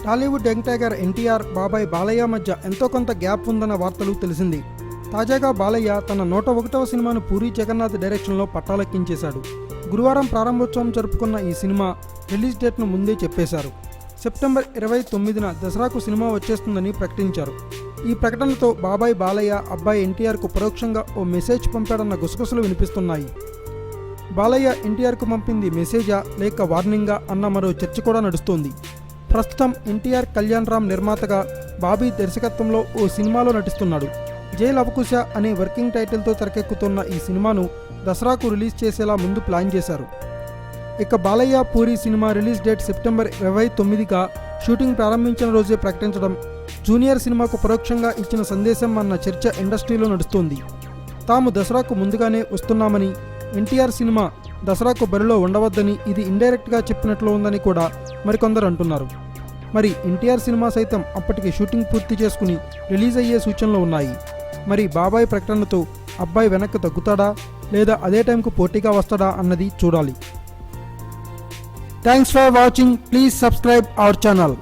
Tollywood young tiger NTR, బాబాయ్ బాలయ్య మధ్య ఎంతో కొంత గ్యాప్ ఉందన్న వార్తలు తెలిసింది. తాజాగా బాలయ్య తన 101వ సినిమాను పూరీ జగన్నాథ్ డైరెక్షన్లో పట్టాలెక్కించేశాడు. గురువారం ప్రారంభోత్సవం జరుపుకున్న ఈ సినిమా రిలీజ్ డేట్ను ముందే చెప్పేశారు. సెప్టెంబర్ 29న దసరాకు సినిమా వచ్చేస్తుందని ప్రకటించారు. ఈ ప్రకటనతో బాబాయ్ బాలయ్య అబ్బాయి ఎన్టీఆర్కు పరోక్షంగా ఓ మెసేజ్ పంపాడన్న గుసగుసలు వినిపిస్తున్నాయి. బాలయ్య ఎన్టీఆర్కు పంపింది మెసేజా లేక వార్నింగా అన్న మరో చర్చ కూడా నడుస్తోంది. ప్రస్తుతం ఎన్టీఆర్ కళ్యాణ్ రామ్ నిర్మాతగా, బాబీ దర్శకత్వంలో ఓ సినిమాలో నటిస్తున్నాడు. జై లవకుశ అనే వర్కింగ్ టైటిల్తో తెరకెక్కుతున్న ఈ సినిమాను దసరాకు రిలీజ్ చేసేలా ముందు ప్లాన్ చేశారు. ఇక Balayya Puri cinema release date September 29గా షూటింగ్ ప్రారంభించిన రోజే ప్రకటించడం జూనియర్ సినిమాకు పరోక్షంగా ఇచ్చిన సందేశం అన్న చర్చ ఇండస్ట్రీలో నడుస్తోంది. తాము దసరాకు ముందుగానే వస్తున్నామని, ఎన్టీఆర్ సినిమా దసరాకు బరిలో ఉండవద్దని ఇది ఇండైరెక్ట్గా చెప్పినట్లు ఉందని కూడా మరికొందరు అంటున్నారు. మరి ఎన్టీఆర్ సినిమా సైతం అప్పటికి షూటింగ్ పూర్తి చేసుకుని రిలీజ్ అయ్యే సూచనలు ఉన్నాయి. మరి బాబాయ్ ప్రకటనతో అబ్బాయి వెనక్కి తగ్గుతాడా లేదా అదే టైంకు పోటీగా వస్తాడా అన్నది చూడాలి. Thanks for watching. Please subscribe our channel.